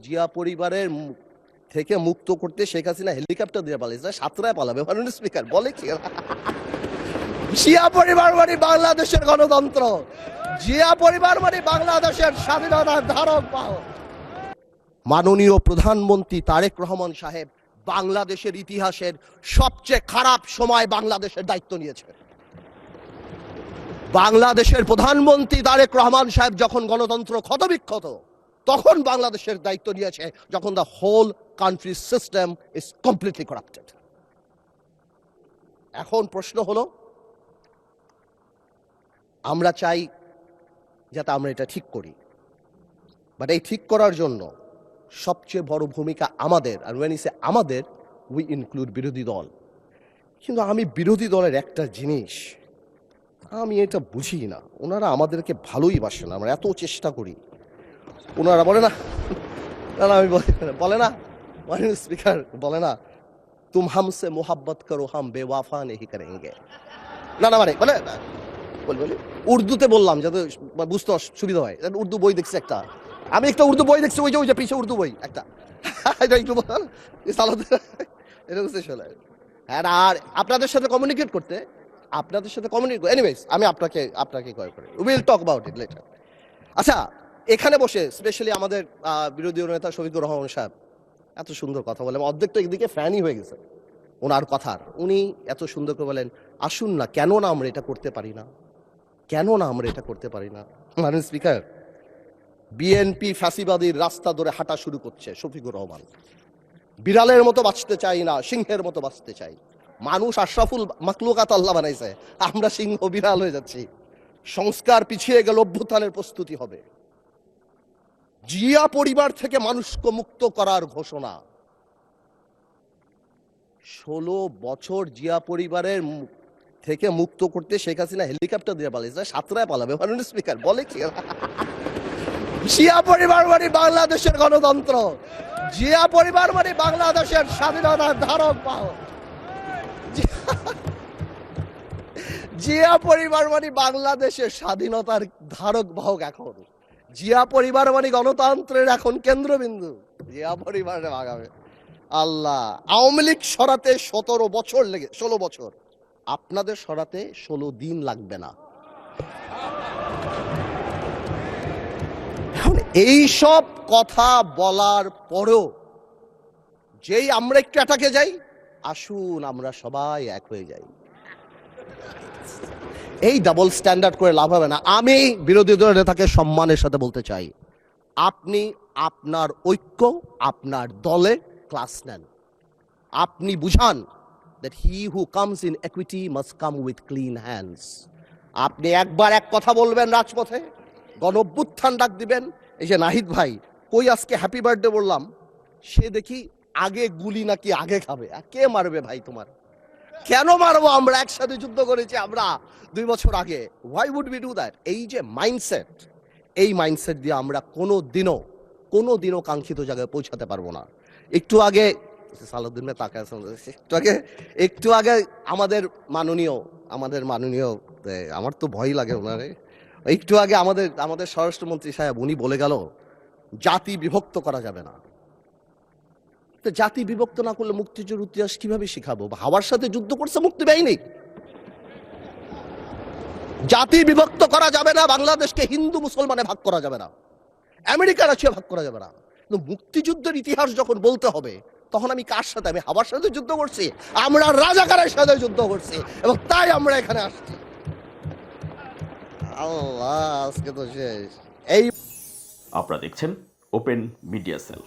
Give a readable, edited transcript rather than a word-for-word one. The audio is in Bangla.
জিয়া পরিবারের থেকে মুক্ত করতে শেখ হাসিনা হেলিকপ্টার দিয়ে পালিয়েছে, সাতরায় পালাবে মাননীয় স্পিকার বলে কি? জিয়া পরিবার মানে বাংলাদেশের গণতন্ত্র, জিয়া পরিবার মানে বাংলাদেশের স্বাধীনতার ধারক বাহক। মাননীয় প্রধানমন্ত্রী তারেক রহমান সাহেব বাংলাদেশের ইতিহাসের সবচেয়ে খারাপ সময় বাংলাদেশের দায়িত্ব নিয়েছে। বাংলাদেশের প্রধানমন্ত্রী তারেক রহমান সাহেব যখন গণতন্ত্র ক্ষতবিক্ষত, তখন বাংলাদেশের দায়িত্ব নিয়েছে যখন the whole country system is completely corrupted. এখন প্রশ্ন হলো, আমরা চাই যাতে আমরা এটা ঠিক করি, বাট এই ঠিক করার জন্য সবচেয়ে বড় ভূমিকা আমাদের, আর when I say আমাদের, উই ইনক্লুড বিরোধী দল। কিন্তু আমি বিরোধী দলের একটা জিনিস আমি এটা বুঝি না, ওনারা আমাদেরকে ভালোই বাসে না, আমরা এত চেষ্টা করি, ওনারা বলে না, না আমি বলে না মাননীয় স্পিকার বলে না, তুম হামসে মোহাব্বত করো হাম বেওয়াফা নেহি করেঙ্গে। না মানে বলে উর্দুতে বললাম যাতে বুঝতে সুবিধা হয়। উর্দু বই দেখছি একটা, আমি একটা উর্দু বই দেখছি, ওই যে পিছে উর্দু বই একটা, আর আপনাদের সাথে কমিউনিকেট করতে, এনিওয়েজ আমি আপনাকে কল করি, will talk about it later. আচ্ছা, এখানে বসে স্পেশালি আমাদের বিরোধী নেতা শফিকুর রহমান সাহেব এত সুন্দর কথা বলেন, অর্ধেক তো একদিকে ফ্যানই হয়ে গেছে ওনার কথার। উনি এত সুন্দর করে বলেন, আসুন না, কেন না আমরা এটা করতে পারি না, কেন না আমরা এটা করতে পারি না। মাননীয় স্পিকার, বিএনপি ফ্যাসিবাদীর রাস্তা ধরে হাঁটা শুরু করছে শফিকুর রহমান। বিড়ালের মতো বাঁচতে চাই না, সিংহের মতো বাঁচতে চাই। মানুষ আশরাফুল মাখলুকাত আল্লাহ বানাইছে, আমরা সিংহ বিড়াল হয়ে যাচ্ছি। সংস্কার পিছিয়ে গেল, অভ্যুত্থানের প্রস্তুতি হবে। জিয়া পরিবার থেকে মানুষকে মুক্ত করার ঘোষণা। 16 বছর জিয়া পরিবারের থেকে মুক্ত করতে শেখ হাসিনা হেলিকপ্টার দিয়ে পালিয়েছে, সাতরায় পালাবে মাননীয় স্পিকার বলে কি? জিয়া পরিবার মানে বাংলাদেশের গণতন্ত্র, জিয়া পরিবার মানে বাংলাদেশের স্বাধীনতার ধারক বাহক। জিয়া পরিবার মানে বাংলাদেশের স্বাধীনতার ধারক বাহক। এখন জিয়া পরিবার মানে গণতন্ত্রের এখন কেন্দ্রবিন্দু। জিয়া পরিবারে ভাগাবে আল্লাহ। আওয়ামী লীগ সরাতে 16 বছর, আপনাদের সরাতে 16 দিন লাগবে না। এখন এই সব কথা বলার পরেও যেই আমরা একটু অ্যাটাকে যাই, আসুন আমরা সবাই এক হয়ে যাই, এই ডাবল স্ট্যান্ডার্ড করে লাভ হবে না। আমি বিরোধী দলের নেতাকে সম্মানের সাথে বলতে চাই, আপনি আপনার ঐক্য, আপনার দলে ক্লাস নেন। আপনি বুঝান that he who comes in equity must come with clean hands. আপনি একবার এক কথা বলবেন রাজপথে, গণঅভ্যুত্থান ডাক দিবেন। এই যে নাহিদ ভাই কই আজকে হ্যাপি বার্থডে বললাম, সে দেখি আগে গুলি নাকি আগে খাবে। কে মারবে ভাই তোমার? কেন মারবো? আমরা একসাথে যুদ্ধ করেছি আমরা 2 বছর আগে। Why would we do that? এই যে মাইন্ডসেট, এই মাইন্ডসেট দিয়ে আমরা কোনোদিনও কাঙ্ক্ষিত জায়গায় পৌঁছাতে পারবো না। একটু আগে আমাদের মাননীয় আমার তো ভয় লাগে ওনারে, একটু আগে আমাদের স্বরাষ্ট্রমন্ত্রী সাহেব উনি বলে গেল জাতি বিভক্ত করা যাবে না। তো জাতি বিভক্ত না করলে মুক্তিযুদ্ধের ইতিহাস কিভাবে শিখাবো? হাওয়ার সাথে যুদ্ধ করছে মুক্তি বাহিনী। জাতি বিভক্ত করা যাবে না, বাংলাদেশকে হিন্দু মুসলমানে ভাগ করা যাবে না, আমেরিকা রাশিয়া ভাগ করা যাবে না। কিন্তু মুক্তিযুদ্ধের ইতিহাস যখন বলতে হবে, তখন আমি কার সাথে? আমি হাওয়ার সাথে যুদ্ধ করছি, আমরা রাজাকারের সাথে যুদ্ধ করছি, এবং তাই আমরা এখানে আসছি। আল্লাহ, আজকে তো শেষ। এই আপনারা দেখছেন ওপেন মিডিয়া সেল।